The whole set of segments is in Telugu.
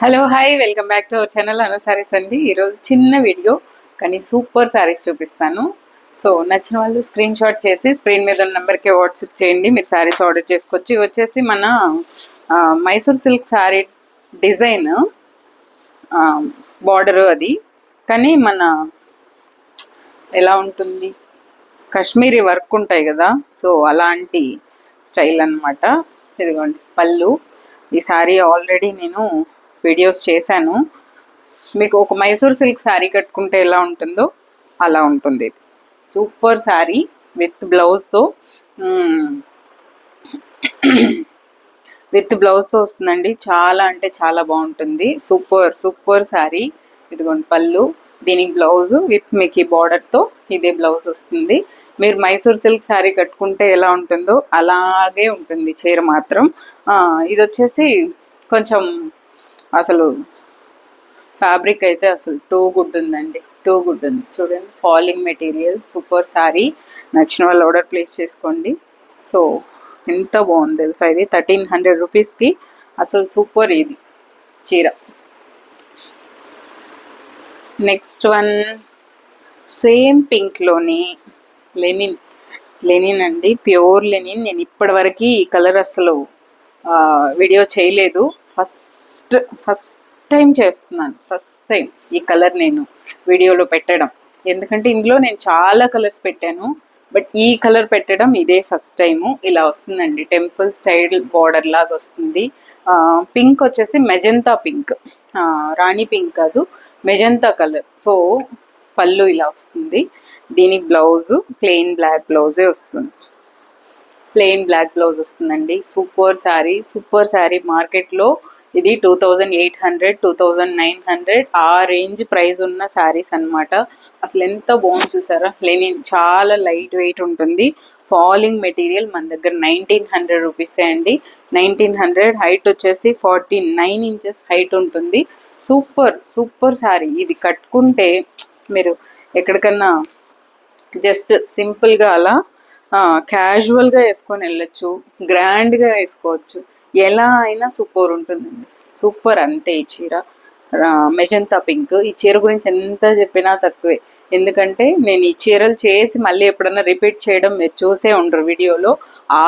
Hello hi welcome back to our channel Anu sarees అండి. ఈరోజు చిన్న వీడియో కానీ సూపర్ సారీస్ చూపిస్తాను. సో నచ్చిన వాళ్ళు స్క్రీన్ షాట్ చేసి స్క్రీన్ మీద ఉన్న నెంబర్కి వాట్సాప్ చేయండి. మీరు సారీస్ ఆర్డర్ చేసుకోవచ్చు. ఇవి వచ్చేసి మన Mysore silk sorry design border అది, కానీ మన ఎలా ఉంటుంది కాశ్మీరీ వర్క్ ఉంటాయి కదా, సో అలాంటి స్టైల్ అనమాట. ఇదిగోండి పళ్ళు. ఈ సారీ ఆల్రెడీ నేను వీడియోస్ చేశాను. మీకు ఒక మైసూర్ సిల్క్ శారీ కట్టుకుంటే ఎలా ఉంటుందో అలా ఉంటుంది. సూపర్ శారీ విత్ బ్లౌజ్తో వస్తుందండి. చాలా అంటే చాలా బాగుంటుంది. సూపర్ శారీ. ఇదిగోండి పళ్ళు, దీనికి బ్లౌజ్ విత్ మీకు ఈ బార్డర్తో ఇదే బ్లౌజ్ వస్తుంది. మీరు మైసూర్ సిల్క్ శారీ కట్టుకుంటే ఎలా ఉంటుందో అలాగే ఉంటుంది చీర మాత్రం. ఇది వచ్చేసి కొంచెం అసలు ఫ్యాబ్రిక్ అయితే అసలు టూ గుడ్ ఉందండి, టూ గుడ్ ఉంది. చూడండి ఫాలింగ్ మెటీరియల్, సూపర్ శారీ. నచ్చిన వాళ్ళు ఆర్డర్ ప్లేస్ చేసుకోండి. సో ఎంత బాగుంది తెలుసా, ఇది 1300 రూపీస్కి అసలు సూపర్ ఇది చీర. నెక్స్ట్ వన్ సేమ్ పింక్లోని లెనిన్ అండి, ప్యూర్ లెనిన్. నేను ఇప్పటివరకు ఈ కలర్ అసలు వీడియో చేయలేదు. ఫస్ట్ టైం చేస్తున్నాను. ఫస్ట్ టైం ఈ కలర్ నేను వీడియోలో పెట్టడం. ఎందుకంటే ఇందులో నేను చాలా కలర్స్ పెట్టాను, బట్ ఈ కలర్ పెట్టడం ఇదే ఫస్ట్ టైము. ఇలా వస్తుందండి, టెంపుల్ స్టైల్ బార్డర్ లాగా వస్తుంది. పింక్ వచ్చేసి మెజంతా పింక్, రాణి పింక్ కాదు, మెజంతా కలర్. సో పళ్ళు ఇలా వస్తుంది. దీనికి బ్లౌజు ప్లెయిన్ బ్లాక్ బ్లౌజే వస్తుంది. ప్లెయిన్ బ్లాక్ బ్లౌజ్ వస్తుందండి. సూపర్ శారీ. మార్కెట్లో ఇది 2800 2900 ఆ రేంజ్ ప్రైస్ ఉన్న శారీస్ అనమాట. అసలు ఎంత బాగుంది చూసారా. లెనిన్ చాలా లైట్ వెయిట్ ఉంటుంది. Falling material. మన దగ్గర 1900 రూపీసే అండి. 1900. హైట్ వచ్చేసి 49 ఇంచెస్ హైట్ ఉంటుంది. సూపర్ శారీ. ఇది కట్టుకుంటే మీరు ఎక్కడికన్నా జస్ట్ సింపుల్గా అలా క్యాజువల్గా వేసుకొని వెళ్ళొచ్చు, గ్రాండ్గా వేసుకోవచ్చు, ఎలా అయినా సూపర్ ఉంటుందండి. సూపర్ అంతే. ఈ చీర మెజంతా పింక్. ఈ చీర గురించి ఎంత చెప్పినా తక్కువే. ఎందుకంటే నేను ఈ చీరలు చేసి మళ్ళీ ఎప్పుడన్నా రిపీట్ చేయడం మీరు చూసే ఉండరు వీడియోలో. ఆ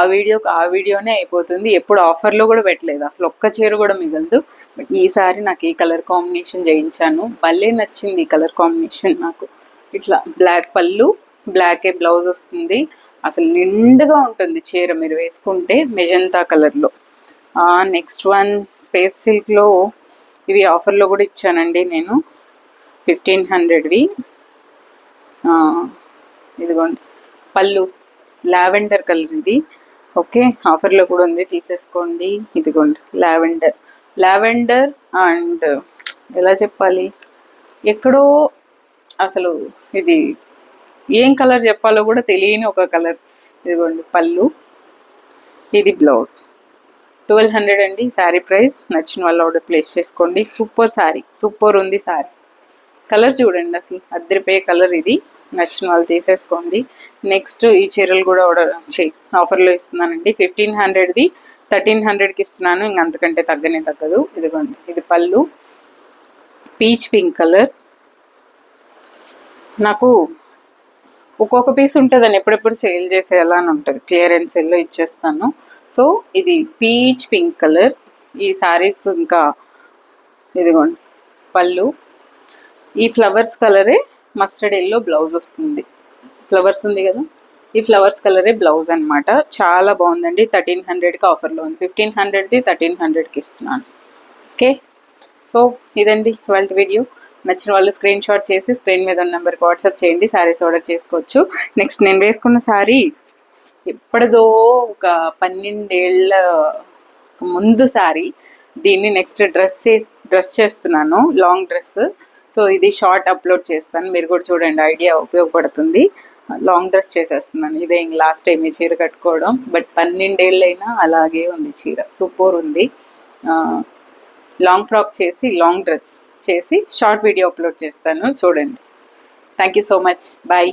వీడియోనే అయిపోతుంది. ఎప్పుడు ఆఫర్లో కూడా పెట్టలేదు, అసలు ఒక్క చీర కూడా మిగలదు. బట్ ఈసారి నాకు ఈ కలర్ కాంబినేషన్ చేయించాను. భలే నచ్చింది ఈ కలర్ కాంబినేషన్ నాకు. ఇట్లా బ్లాక్ పళ్ళు, బ్లాకే బ్లౌజ్ వస్తుంది. అసలు నిండుగా ఉంటుంది చీర మీరు వేసుకుంటే మెజంతా కలర్లో. నెక్స్ట్ వన్ స్పేస్ సిల్క్లో ఇవి ఆఫర్లో కూడా ఇచ్చానండి నేను, 1500వి. ఇదిగోండి పళ్ళు, లావెండర్ కలర్ ఇది. ఓకే, ఆఫర్లో కూడా ఉంది, తీసేసుకోండి. ఇదిగోండి లావెండర్ అండ్ ఎలా చెప్పాలి, ఎక్కడో అసలు ఇది ఏం కలర్ చెప్పాలో కూడా తెలియని ఒక కలర్. ఇదిగోండి పళ్ళు, ఇది బ్లౌజ్. 1200 అండి శారీ ప్రైస్. నచ్చిన వాళ్ళు ఆర్డర్ ప్లేస్ చేసుకోండి. సూపర్ శారీ, సూపర్ ఉంది శారీ. కలర్ చూడండి అసలు అద్దరిపోయే కలర్ ఇది. నచ్చిన వాళ్ళు తీసేసుకోండి. నెక్స్ట్ ఈ చీరలు కూడా ఆఫర్లో ఇస్తున్నానండి. 1500ది 1300కి ఇస్తున్నాను. ఇంక అంతకంటే తగ్గదు. ఇదిగోండి ఇది పళ్ళు, పీచ్ పింక్ కలర్. నాకు ఒక్కొక్క పీస్ ఉంటుందని ఎప్పుడెప్పుడు సేల్ చేసేయాలా అని ఉంటుంది, క్లియరెన్స్ సేల్లో ఇచ్చేస్తాను. సో ఇది పీచ్ పింక్ కలర్ ఈ శారీస్. ఇంకా ఇదిగోండి పళ్ళు, ఈ ఫ్లవర్స్ కలరే మస్టర్డ్ ఎల్లో బ్లౌజ్ వస్తుంది. ఫ్లవర్స్ ఉంది కదా, ఈ ఫ్లవర్స్ కలరే బ్లౌజ్ అనమాట. చాలా బాగుందండి. 1300కి ఆఫర్లో ఉంది. 1500ది 1300కి ఇస్తున్నాను. ఓకే, సో ఇదండి ఇవాళ వీడియో. నచ్చిన వాళ్ళు స్క్రీన్ షాట్ చేసి స్క్రీన్ మీద ఉన్న నెంబర్కి వాట్సాప్ చేయండి. శారీస్ ఆర్డర్ చేసుకోవచ్చు. నెక్స్ట్ నేను వేసుకున్న శారీ ఎప్పటిదో ఒక 12 ఏళ్ళ ముందు శారీ. దీన్ని నెక్స్ట్ డ్రెస్ చేస్తున్నాను, లాంగ్ డ్రెస్. సో ఇది షార్ట్ అప్లోడ్ చేస్తాను, మీరు కూడా చూడండి, ఐడియా ఉపయోగపడుతుంది. లాంగ్ డ్రెస్ చేసేస్తున్నాను. ఇదే ఇంక లాస్ట్ టైం ఈ చీర కట్టుకోవడం. బట్ 12 ఏళ్ళైనా అలాగే ఉంది చీర, సూపర్ ఉంది. లాంగ్ ఫ్రాక్ చేసి లాంగ్ డ్రెస్ చేసి షార్ట్ వీడియో అప్లోడ్ చేస్తాను, చూడండి. Thank you so much. Bye.